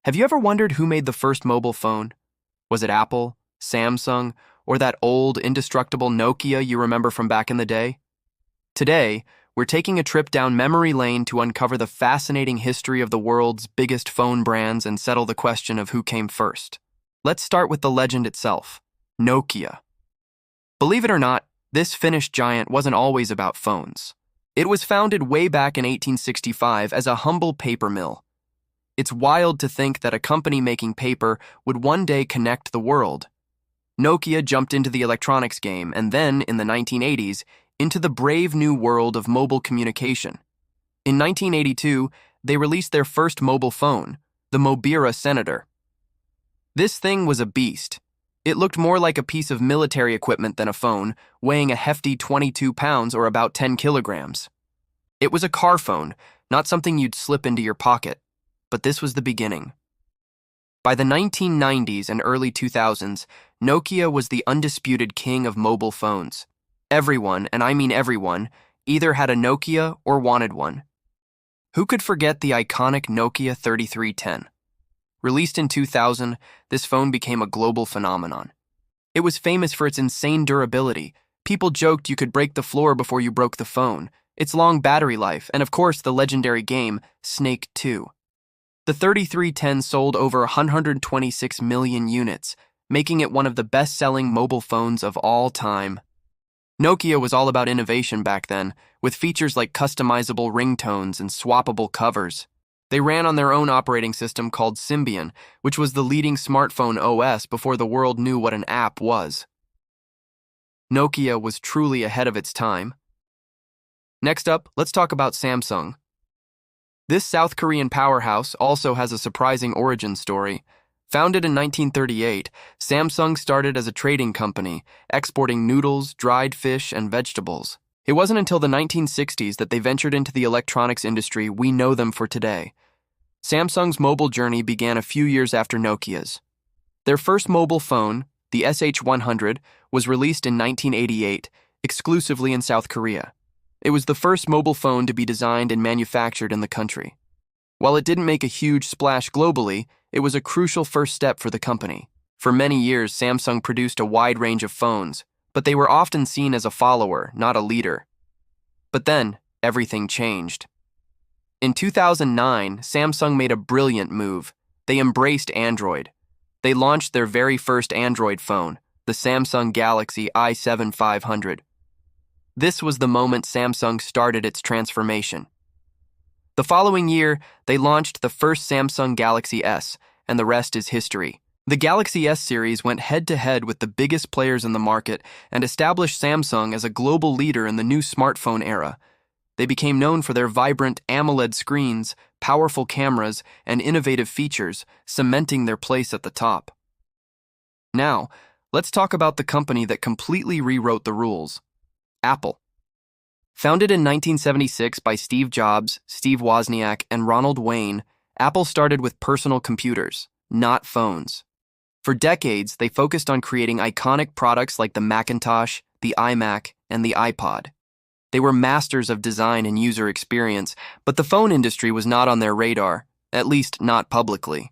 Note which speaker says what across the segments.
Speaker 1: Have you ever wondered who made the first mobile phone? Was it Apple, Samsung, or that old, indestructible Nokia you remember from back in the day? Today, we're taking a trip down memory lane to uncover the fascinating history of the world's biggest phone brands and settle the question of who came first. Let's start with the legend itself, Nokia. Believe it or not, this Finnish giant wasn't always about phones. It was founded way back in 1865 as a humble paper mill. It's wild to think that a company making paper would one day connect the world. Nokia jumped into the electronics game and then, in the 1980s, into the brave new world of mobile communication. In 1982, they released their first mobile phone, the Mobira Senator. This thing was a beast. It looked more like a piece of military equipment than a phone, weighing a hefty 22 pounds or about 10 kilograms. It was a car phone, not something you'd slip into your pocket. But this was the beginning. By the 1990s and early 2000s, Nokia was the undisputed king of mobile phones. Everyone, and I mean everyone, either had a Nokia or wanted one. Who could forget the iconic Nokia 3310? Released in 2000, this phone became a global phenomenon. It was famous for its insane durability. People joked you could break the floor before you broke the phone, its long battery life, and of course the legendary game, Snake 2. The 3310 sold over 126 million units, making it one of the best-selling mobile phones of all time. Nokia was all about innovation back then, with features like customizable ringtones and swappable covers. They ran on their own operating system called Symbian, which was the leading smartphone OS before the world knew what an app was. Nokia was truly ahead of its time. Next up, let's talk about Samsung. This South Korean powerhouse also has a surprising origin story. Founded in 1938, Samsung started as a trading company, exporting noodles, dried fish, and vegetables. It wasn't until the 1960s that they ventured into the electronics industry we know them for today. Samsung's mobile journey began a few years after Nokia's. Their first mobile phone, the SH100, was released in 1988, exclusively in South Korea. It was the first mobile phone to be designed and manufactured in the country. While it didn't make a huge splash globally, it was a crucial first step for the company. For many years, Samsung produced a wide range of phones, but they were often seen as a follower, not a leader. But then, everything changed. In 2009, Samsung made a brilliant move. They embraced Android. They launched their very first Android phone, the Samsung Galaxy i7 500. This was the moment Samsung started its transformation. The following year, they launched the first Samsung Galaxy S, and the rest is history. The Galaxy S series went head-to-head with the biggest players in the market and established Samsung as a global leader in the new smartphone era. They became known for their vibrant AMOLED screens, powerful cameras, and innovative features, cementing their place at the top. Now, let's talk about the company that completely rewrote the rules. Apple. Founded in 1976 by Steve Jobs, Steve Wozniak, and Ronald Wayne, Apple started with personal computers, not phones. For decades, they focused on creating iconic products like the Macintosh, the iMac, and the iPod. They were masters of design and user experience, but the phone industry was not on their radar, at least not publicly.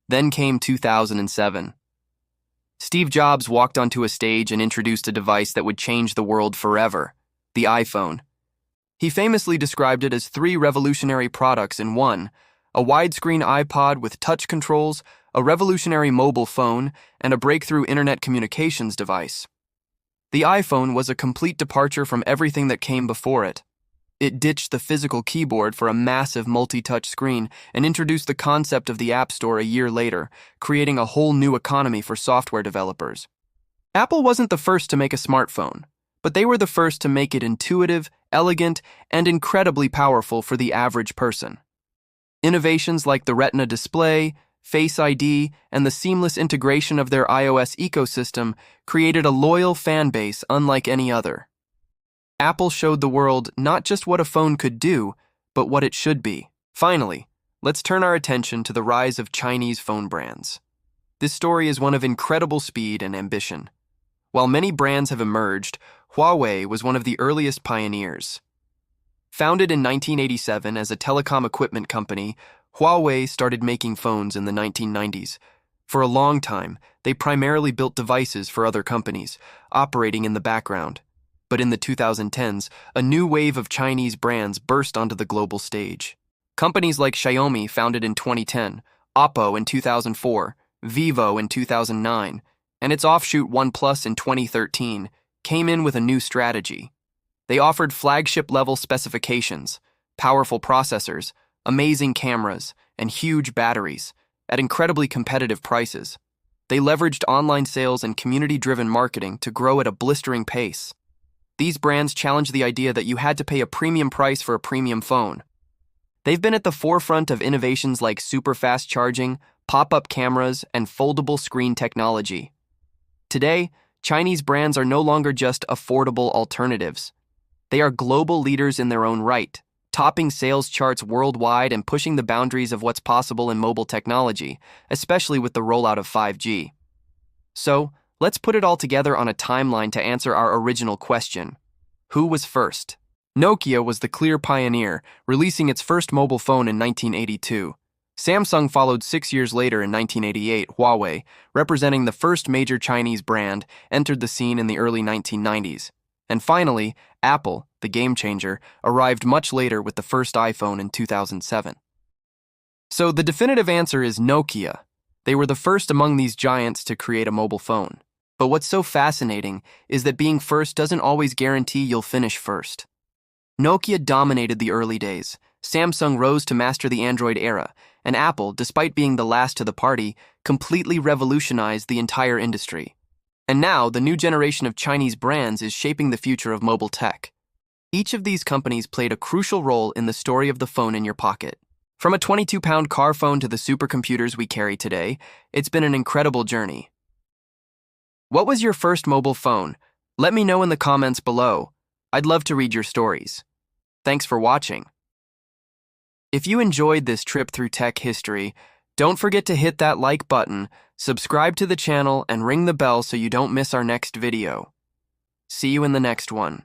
Speaker 1: Then came 2007. Steve Jobs walked onto a stage and introduced a device that would change the world forever, the iPhone. He famously described it as 3 revolutionary products in one: a widescreen iPod with touch controls, a revolutionary mobile phone, and a breakthrough internet communications device. The iPhone was a complete departure from everything that came before it. It ditched the physical keyboard for a massive multi-touch screen and introduced the concept of the App Store a year later, creating a whole new economy for software developers. Apple wasn't the first to make a smartphone, but they were the first to make it intuitive, elegant, and incredibly powerful for the average person. Innovations like the Retina display, Face ID, and the seamless integration of their iOS ecosystem created a loyal fan base unlike any other. Apple showed the world not just what a phone could do, but what it should be. Finally, let's turn our attention to the rise of Chinese phone brands. This story is one of incredible speed and ambition. While many brands have emerged, Huawei was one of the earliest pioneers. Founded in 1987 as a telecom equipment company, Huawei started making phones in the 1990s. For a long time, they primarily built devices for other companies, operating in the background. But in the 2010s, a new wave of Chinese brands burst onto the global stage. Companies like Xiaomi, founded in 2010, Oppo in 2004, Vivo in 2009, and its offshoot OnePlus in 2013, came in with a new strategy. They offered flagship-level specifications, powerful processors, amazing cameras, and huge batteries at incredibly competitive prices. They leveraged online sales and community-driven marketing to grow at a blistering pace. These brands challenged the idea that you had to pay a premium price for a premium phone. They've been at the forefront of innovations like super-fast charging, pop-up cameras, and foldable screen technology. Today, Chinese brands are no longer just affordable alternatives. They are global leaders in their own right, topping sales charts worldwide and pushing the boundaries of what's possible in mobile technology, especially with the rollout of 5G. So, let's put it all together on a timeline to answer our original question. Who was first? Nokia was the clear pioneer, releasing its first mobile phone in 1982. Samsung followed 6 years later in 1988. Huawei, representing the first major Chinese brand, entered the scene in the early 1990s. And finally, Apple, the game changer, arrived much later with the first iPhone in 2007. So the definitive answer is Nokia. They were the first among these giants to create a mobile phone. But what's so fascinating is that being first doesn't always guarantee you'll finish first. Nokia dominated the early days, Samsung rose to master the Android era, and Apple, despite being the last to the party, completely revolutionized the entire industry. And now, the new generation of Chinese brands is shaping the future of mobile tech. Each of these companies played a crucial role in the story of the phone in your pocket. From a 22-pound car phone to the supercomputers we carry today, it's been an incredible journey. What was your first mobile phone? Let me know in the comments below. I'd love to read your stories. Thanks for watching. If you enjoyed this trip through tech history, don't forget to hit that like button, subscribe to the channel, and ring the bell so you don't miss our next video. See you in the next one.